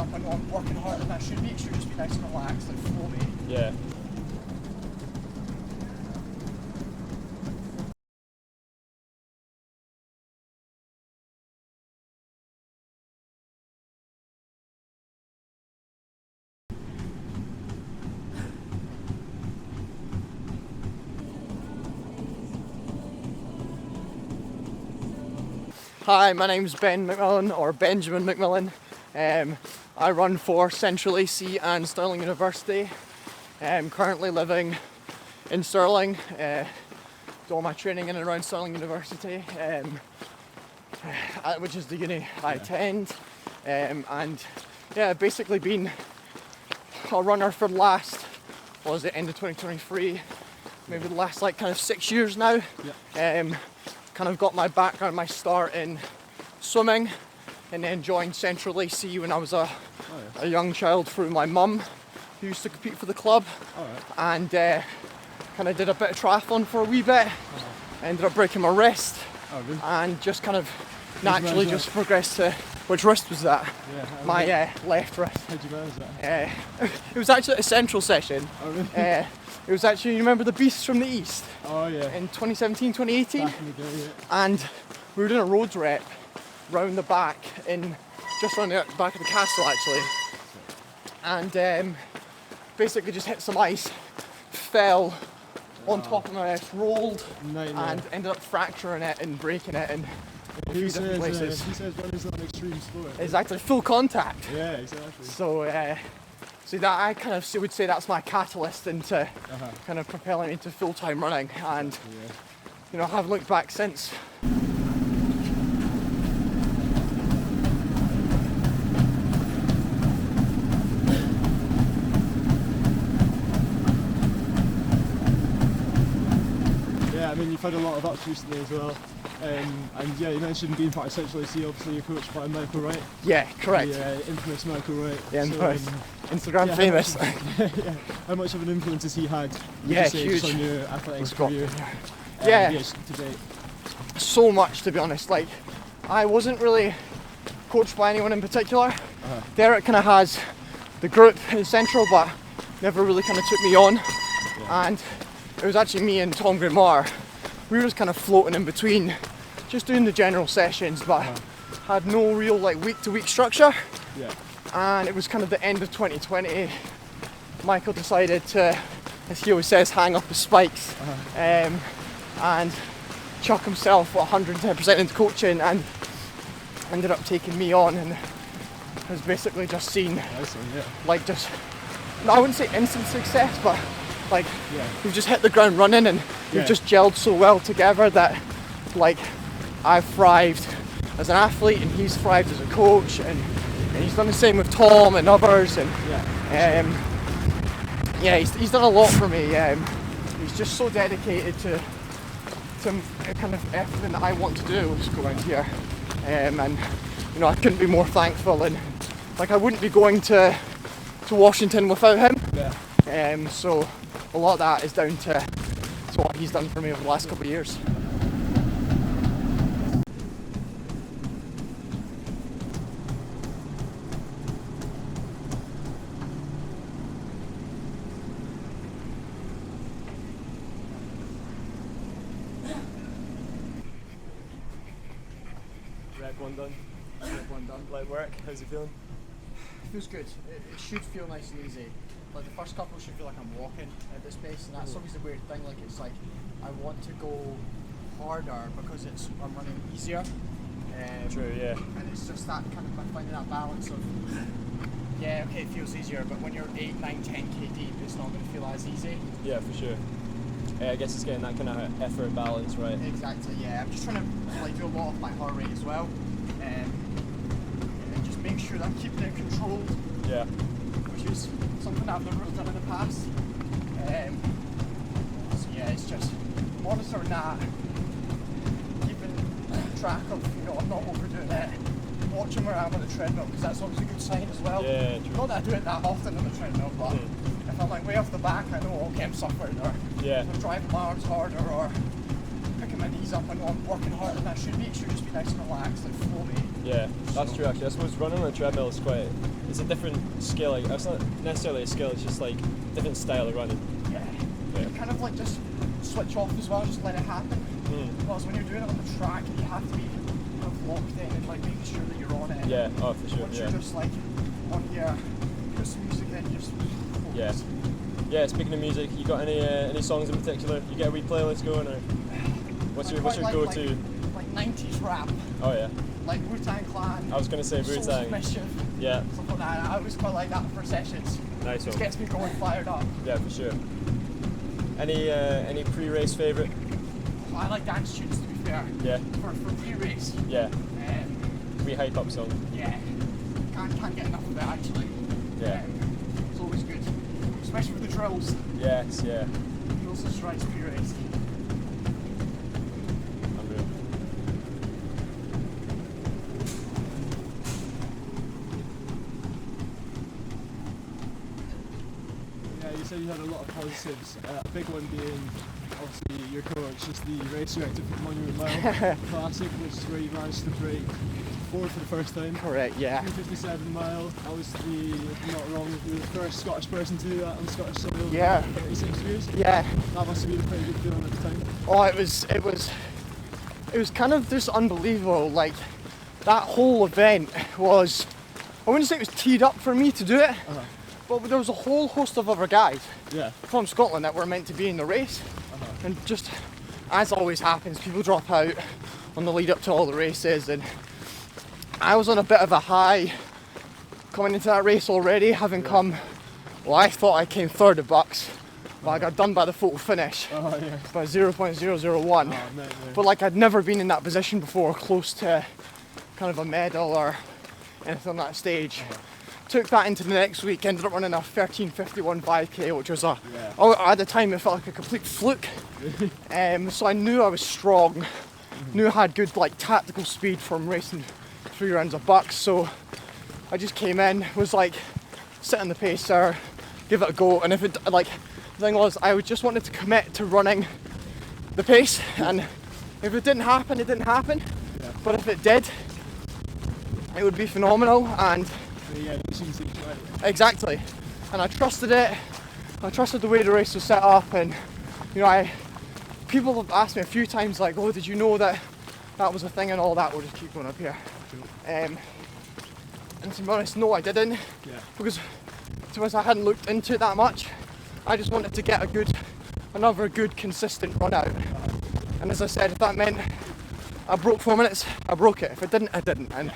up, I know I'm working harder than I should be. It should just be nice and relaxed and floaty. Yeah. Hi, my name's Ben MacMillan, or Benjamin MacMillan. I run for Central AC and Stirling University. I'm currently living in Stirling, do all my training in and around Stirling University, which is the uni I attend. And yeah, basically been a runner for the last, what was it, end of 2023, maybe the last like kind of 6 years now. Kind of got my background, my start in swimming, and then joined Central AC when I was a young child through my mum, who used to compete for the club. And kind of did a bit of triathlon for a wee bit. Ended up breaking my wrist, and just kind of naturally just progressed to, which wrist was that? My left wrist. How'd you manage that? It was actually a Central session. It was actually, you remember the Beasts from the East? Oh yeah. In 2017, 2018? Back in the day, yeah. And we were doing a roads rep round the back, just around the back of the castle actually. And basically just hit some ice, fell on top of my wrist, rolled, and ended up fracturing it and breaking it in a few different places. He says running is not an extreme sport. It's actually full contact. Yeah, exactly. So that I kind of would say that's my catalyst into kind of propelling me into full-time running, and you know, I haven't looked back since. Yeah, I mean, you've had a lot of ups recently as well. And yeah, you mentioned being part of Central AC, obviously you're coached by Michael Wright. Yeah, correct. The infamous Michael Wright. Yeah, infamous. Instagram famous. How much of an influence has he had? Huge. On your athletics career? To date? So much, to be honest. Like, I wasn't really coached by anyone in particular. Derek kind of has the group in Central, but never really kind of took me on. And it was actually me and Tom Grimar. We were just kind of floating in between, just doing the general sessions, but had no real like week-to-week structure. And it was kind of the end of 2020. Michael decided to, as he always says, hang up his spikes and chuck himself 110% into coaching, and ended up taking me on, and has basically just seen like just, I wouldn't say instant success, but like we've just hit the ground running, and we've just gelled so well together that like I've thrived as an athlete and he's thrived as a coach, and he's done the same with Tom and others, and he's done a lot for me. He's just so dedicated to kind of everything that I want to do, just go around here, and you know, I couldn't be more thankful, and like I wouldn't be going to Washington without him. So a lot of that is down to what he's done for me over the last couple of years. Rep one done. Light work. How's it feeling? It feels good. It should feel nice and easy. Like the first couple should feel like I'm walking at this pace, and that's always the weird thing. Like it's like I want to go harder because I'm running easier. True, yeah. And it's just that kind of finding that balance of it feels easier, but when you're 8, 9, 10k deep, it's not going to feel as easy. Yeah, for sure. I guess it's getting that kind of effort balance, right? Exactly. Yeah, I'm just trying to like do a lot of my heart rate as well, and just make sure that I'm keeping it controlled. Yeah. Which is something I've never really done in the past. So yeah, it's just monitoring that, keeping track of, you know, I'm not overdoing it, watching where I am on the treadmill, because that's always a good sign as well. Yeah, true. Not that I do it that often on the treadmill, but if I'm like way off the back, I know, okay, I'm suffering, or I'm driving my arms harder, or picking my knees up. I know I'm working harder than I should be. It should just be nice and relaxed, like floaty. Yeah, that's true actually. I suppose running on a treadmill is it's a different skill. Like, it's not necessarily a skill, it's just like different style of running. Yeah. You kind of like just switch off as well, just let it happen. Whereas when you're doing it on the track, you have to be kind of locked in and like making sure that you're on it. Yeah, oh for sure. Once Yeah. you're just like on here, put some music in, just focus. Yeah. Yeah, speaking of music, you got any songs in particular? You get a wee playlist going, or what's your go-to? Like 90s rap. Oh yeah. Like Wu-Tang Clan. I was gonna say Souls of Wu-Tang. Mischief. Yeah. Stuff like that. I always quite like that for sessions. Nice one. It gets me going fired up. Yeah, for sure. Any pre-race favourite? I like dance tunes, to be fair. Yeah. For pre-race. Yeah. Wee hype up song. Yeah. Can't get enough of it actually. Yeah. It's always good. Especially with the drills. Yes, yeah. Drills and strides pre-race. Unreal. Yeah, you said you had a lot of positives. A big one being obviously your coach, just the race director for the Monument Mile Classic, which is where you managed to break forward for the first time. Correct, yeah. 357 mile. That was if I'm not wrong, you were the first Scottish person to do that on Scottish soil. Yeah. In 36 years. Yeah. That must have been a pretty good feeling at the time. Oh, it was kind of just unbelievable. Like that whole event was, I wouldn't say it was teed up for me to do it, but there was a whole host of other guys from Scotland that were meant to be in the race, and just as always happens, people drop out on the lead up to all the races, and I was on a bit of a high coming into that race already, having come. Well, I thought I came third at Bucks, but I got done by the photo finish by 0.001. But like I'd never been in that position before, close to kind of a medal or anything on that stage. Took that into the next week, ended up running a 13:51 5k, which was at the time it felt like a complete fluke. So I knew I was strong, knew I had good like tactical speed from racing 3 rounds of Bucks. So I just came in, was like, sit on the pacer, give it a go, and if it like. The thing was, I just wanted to commit to running the pace, and if it didn't happen, it didn't happen. Yeah. But if it did, it would be phenomenal. And exactly, and I trusted it. I trusted the way the race was set up, and you know, people have asked me a few times, like, "Oh, did you know that was a thing and all that?" We'll just keep going up here. And to be honest, no, I didn't, because to be honest, I hadn't looked into it that much. I just wanted to get another good consistent run out. And as I said, if that meant I broke 4 minutes, I broke it. If it didn't, I didn't. And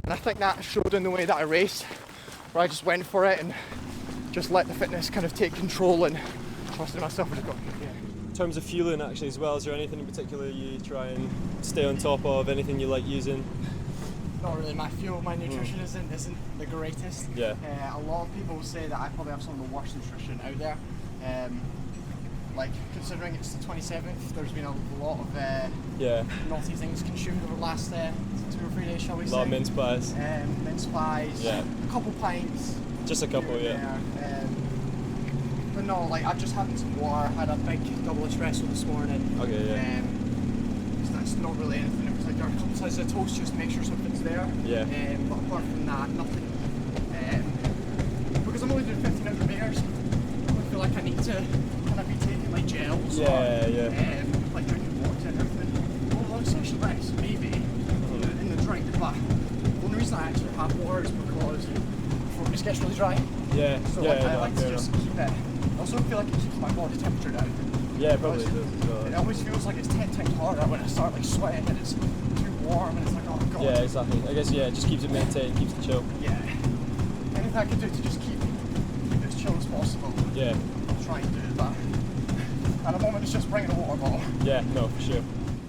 I think that showed in the way that I raced, where I just went for it and just let the fitness kind of take control and trusted myself and just got In terms of fueling actually as well, is there anything in particular you try and stay on top of, anything you like using? Not really my fuel. My nutrition isn't the greatest. Yeah. A lot of people say that I probably have some of the worst nutrition out there. Like considering it's the 27th, there's been a lot of naughty things consumed over the last 2 or 3 days, shall we say? A lot of mince pies. Mince pies. Yeah. A couple pints. Just a couple, yeah. But no, like I've just had some water. Had a big double espresso this morning. Okay, yeah. That's not really anything in particular. A couple slices of toast just to make sure something's there. Yeah. But apart from that, nothing. Because I'm only doing 1500 meters, I feel like I need to kind of be taking like gels or like drinking water and everything. Well, on social rest, maybe in the drink, but the only reason I actually have water is because before it just gets really dry. Yeah. So I like to just keep it. I also feel like it keeps my body temperature down. Yeah, probably does as well. It always feels like it's 10 times harder when I start like sweating and it's too warm and it's like, oh god. Yeah, exactly. I guess it just keeps it maintained, keeps it chill. Yeah. Anything I can do to just keep it as chill as possible. Yeah. I'll try and do it, but at the moment it's just bringing a water bottle. Yeah, no, for sure.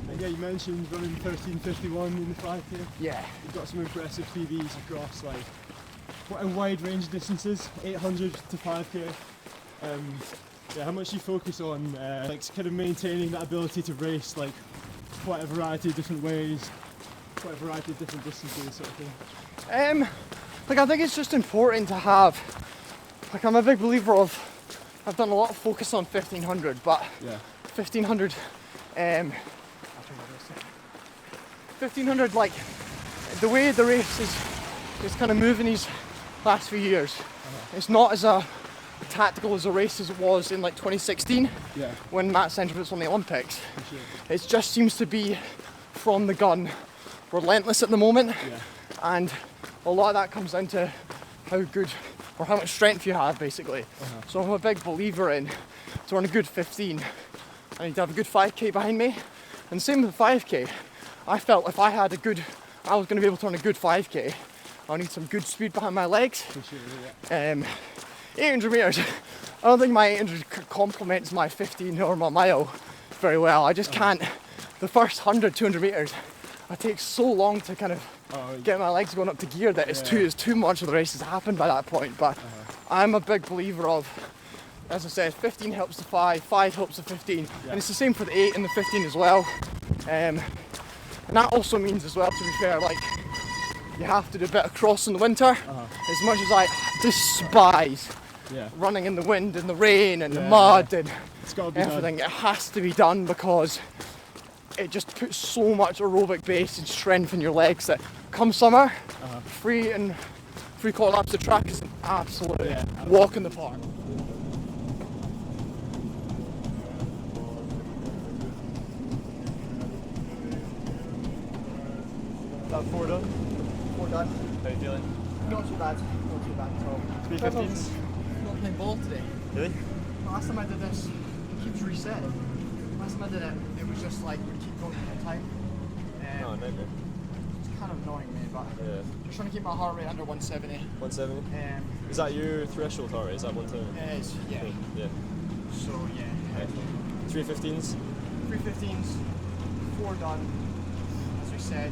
And yeah, you mentioned running 13:51 in the 5k. Yeah. You've got some impressive PBs across like quite a wide range of distances, 800 to 5k. How much do you focus on like kind of maintaining that ability to race like quite a variety of different ways, quite a variety of different distances sort of thing? Like I think it's just important to have, like I'm a big believer of, I've done a lot of focus on 1500, but 1500 1500, like the way the race is kind of moving these last few years, it's not as tactical as a race as it was in like 2016 when Matt Centrovitz won the Olympics. Sure. It just seems to be from the gun, relentless at the moment, and a lot of that comes down to how good or how much strength you have, basically. So I'm a big believer in, to run a good 15, I need to have a good 5k behind me. And same with the 5k. I felt if I was going to be able to run a good 5k, I'll need some good speed behind my legs. 800 metres, I don't think my 800 complements my 15 or my mile very well. I just can't. The first 100, 200 metres, it takes so long to kind of get my legs going up to gear that it's too much of the race has happened by that point. But I'm a big believer of, as I said, 15 helps the 5 helps the 15, and it's the same for the 8 and the 15 as well. And that also means as well, to be fair, like you have to do a bit of cross in the winter. As much as I despise running in the wind and the rain and the mud and It's gotta be everything, done. it has to be done because it just puts so much aerobic base and strength in your legs that come summer, free quarter laps of track is an absolute walk in the park. That 4 done? 4 done. How you feeling? Not too bad. Not too bad at all. 315s? Not playing ball today. Really? Last time I did this, it keeps resetting. Last time I did it, it was just like we keep going all the time. No, nightmare. It's kind of annoying me, but Yeah. just trying to keep my heart rate under 170. 170? Is that your threshold heart rate? Is that 170? It is, yeah. Yeah. So yeah. Right. 315s? 315s, 4 done, as we said.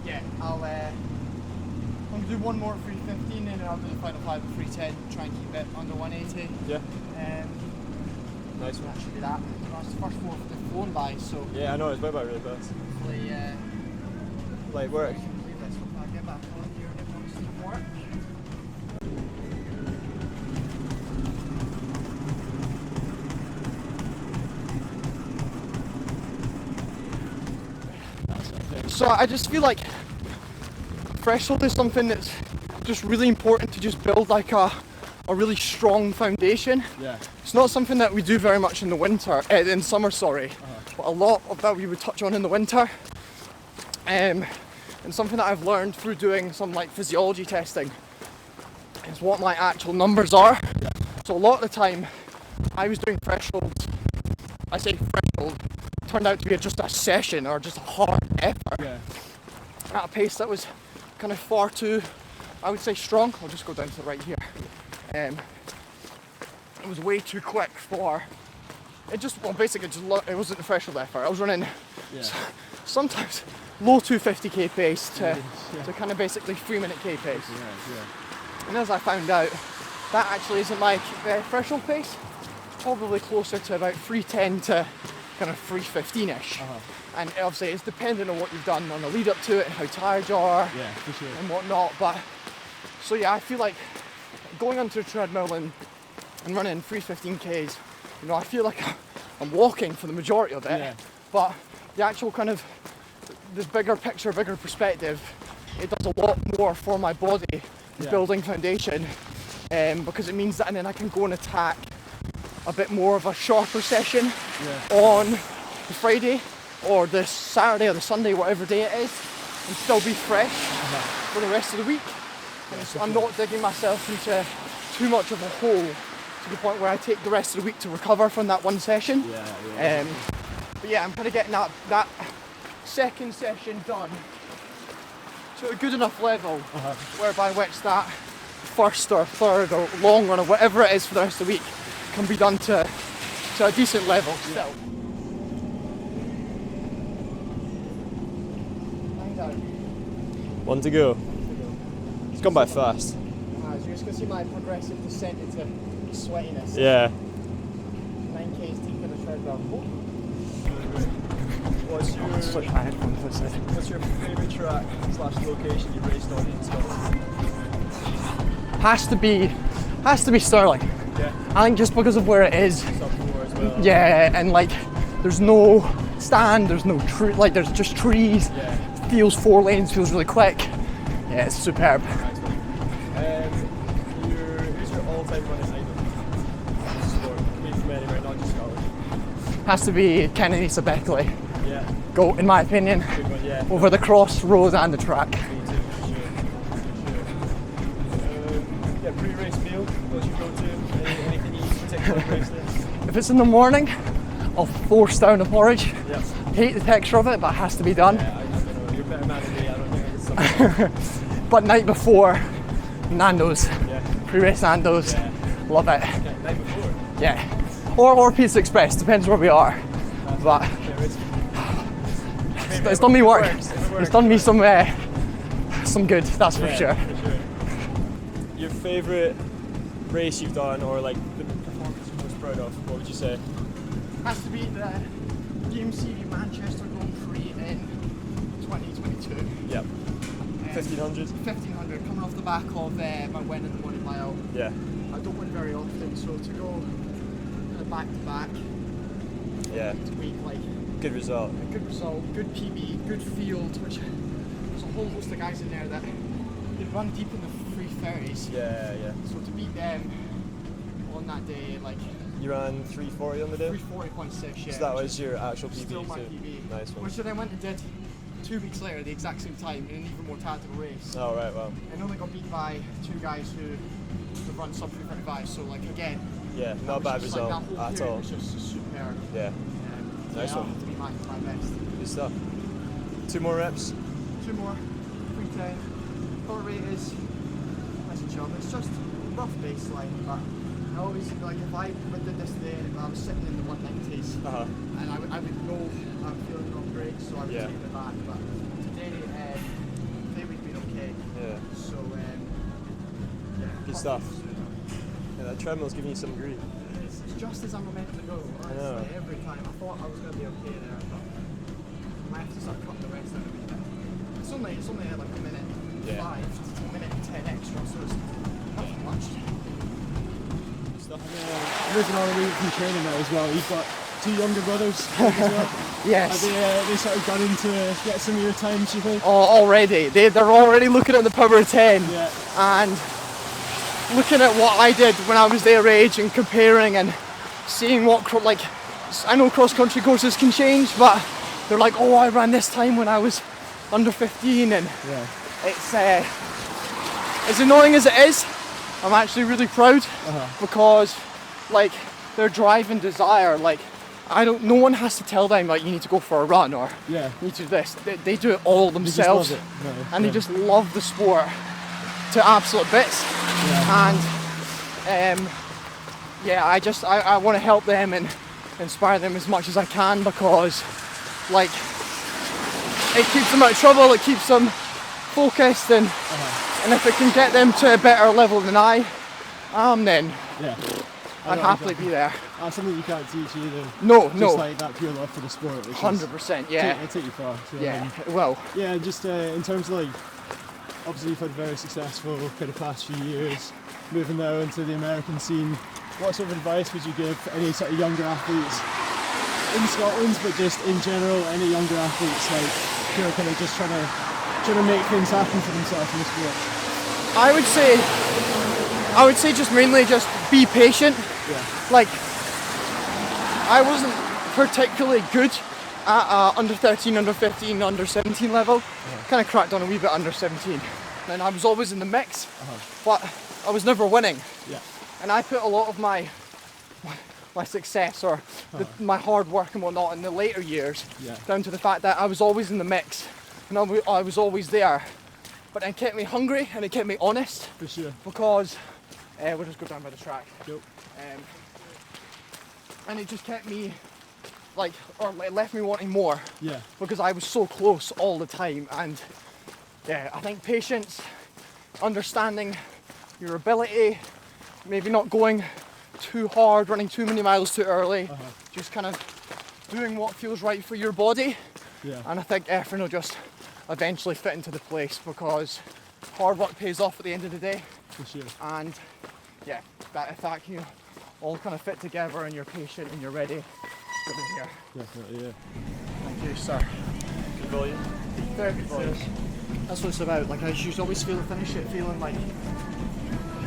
Yeah, I'm gonna do one more 315 and then I'll do the final 5 at 310, try and keep it under 180. Yeah. Nice one. That should be that. That's the first 4 that flown by, so Yeah, I know, it's went by really fast. hopefully Light work. leave this one. I'll get back on here and everyone see more. So I just feel like threshold is something that's just really important to just build like a really strong foundation. Yeah. It's not something that we do very much in the winter, in summer, sorry, but a lot of that we would touch on in the winter. And something that I've learned through doing some like physiology testing is what my actual numbers are. So a lot of the time I was doing thresholds, I say threshold, turned out to be just a session or just a hard effort at a pace that was kind of far too, I would say, strong. I'll just go down to the right here. It was way too quick for, basically it wasn't the threshold effort. I was running sometimes low 250k pace to kind of basically 3-minute k pace. And as I found out, that actually isn't my threshold pace. It's probably closer to about 310 to kind of 315-ish. And obviously it's dependent on what you've done on the lead up to it and how tired you are and whatnot. But so yeah, I feel like going onto a treadmill and running 315k's, you know, I feel like I'm walking for the majority of it. But the actual kind of the bigger picture, bigger perspective, it does a lot more for my body, building foundation, because it means that, and then I can go and attack a bit more of a sharper session on the Friday or the Saturday or the Sunday, whatever day it is, and still be fresh for the rest of the week. And so I'm not digging myself into too much of a hole to the point where I take the rest of the week to recover from that one session. But yeah, I'm kind of getting that second session done to a good enough level whereby which that first or third or long run or whatever it is for the rest of the week can be done to a decent level still. One to go. It's gone by fast. So you're just going to see my progressive descent into sweatiness. Yeah. 9k's deep in the treadmill. What's your favourite track / location you've raced on in Scotland? Has to be Stirling. Yeah. I think just because of where it is. Sub 4 as well. Yeah, and like there's no stand, there's no tree, like there's just trees. Yeah. Feels 4 lanes, feels really quick. Yeah, it's superb. Nice one. Who's your all-time running idol? Sport. Can be from anywhere, not just Scotland. Has to be Kenenisa Beckley. Yeah. Goat, in my opinion. Good one, yeah. Over the cross, road and the track. Me too, for sure. Yeah, pre-race meal, what's your go-to? Anything you eat particular race day? If it's in the morning, I'll force down a porridge. Yeah. Hate the texture of it, but it has to be done. Yeah, I don't know. You're a better man than me. I don't think I can stop. But night before, Nando's. Yeah. Pre-race Nando's. Yeah. Love it. Okay, night before. Yeah. Or Pizza Express, depends where we are. But Okay, race. it's done me work. If it works. It's done me some good, that's for Yeah, sure. for sure. Your favourite race you've done, or like the performance you're most proud of, what would you say? Has to be the Game Series Manchester Grand Prix in 2022. Yep. 1500? 1500, coming off the back of my win in the 1 mile. Yeah. I don't win very often, so to go kind of back to back Yeah. each week, like Good result. a good result, good PB, good field, which there's a whole host of guys in there that they run deep in the 330s. Yeah, yeah. So to beat them on that day, like You ran 340 on the day? 340.6, yeah. So that which was is your actual PB still my too? PB. Nice one. Which I then went and did 2 weeks later, the exact same time, in an even more tactical race. Oh, right, well. And only got beat by 2 guys who run sub 335. So like again, Yeah, that not a was bad just, result like, that whole at period all. was just superb. Yeah, Nice yeah, one. To be my best. good stuff. 2 more reps? 2 more, 310. Heart rate is nice and chill. It's just rough baseline, but I always like if I did this today and I was sitting in the 190s, Uh-huh. and I would know I'm feeling not great, so I would Yeah. take it back. But today we've been okay. Yeah. So yeah. Good stuff. Yeah, that treadmill's giving you some grief. It's just as I'm meant to go. Honestly, know. every time I thought I was going to be okay there, but I might have to start cutting the rest out a wee bit. It's only like a minute Yeah. 5 to a minute 10 extra, so it's not much. Good stuff. Moving on a wee bit from training now as well, you've got 2 younger brothers as well. Yes. Are they sort of gunning to get some of your time, do you think? Already, they're already looking at the power of 10 Yeah. and looking at what I did when I was their age and comparing and seeing what I know cross country courses can change, but they're like, oh, I ran this time when I was under 15, and Yeah. it's as annoying as it is, I'm actually really proud because like their drive and desire, like no one has to tell them like you need to go for a run or Yeah. you need to do this. They do it all They just themselves, love it. No, and yeah. they just love the sport to absolute bits. Yeah. And I want to help them and inspire them as much as I can, because like it keeps them out of trouble, it keeps them focused, and if it can get them to a better level than I am, then Yeah. I'd happily be there. That's something you can't teach either. No, Just like that pure love for the sport. Which is- 100%, yeah. It'll take you far. So, Yeah, well, yeah, just in terms of like, obviously you've had a very successful kind of past few years, moving now into the American scene. What sort of advice would you give any sort of younger athletes in Scotland, but just in general, any younger athletes like who are kind of just trying to make things happen for themselves in the sport? I would say just mainly just be patient. Yeah. Like, I wasn't particularly good at under 13, under 15, under 17 level. Kind of cracked on a wee bit under 17. And I was always in the mix, but I was never winning. Yeah. And I put a lot of my success or my hard work and whatnot in the later years down to the fact that I was always in the mix and I was always there. But it kept me hungry and it kept me honest. For sure. Because we'll just go down by the track. Yep. And it just kept me it left me wanting more. Yeah. Because I was so close all the time. And yeah, I think patience, understanding your ability, maybe not going too hard, running too many miles too early, just kind of doing what feels right for your body. Yeah. And I think everything will just eventually fit into the place, because hard work pays off at the end of the day. For sure. And yeah, if that can all kind of fit together and you're patient and you're ready, it's good in here. Definitely, yeah. you, sir. Good volume. Very good volume. That's what it's about. Like I just always finish it feeling like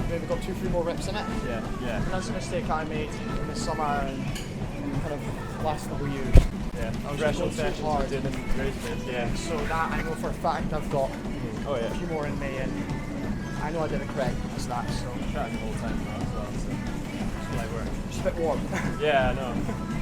maybe got 2-3 more reps in it. Yeah. And that's a mistake I made in the summer and kind of last couple of years. Yeah. I was Progressional going too sessions hard. and doing them raise weights. Yeah. So that I know for a fact I've got Oh a yeah. few more in me, and I know I did it correct as that. So Trying the whole time now as well. So it's like work. just a bit warm. Yeah, I know.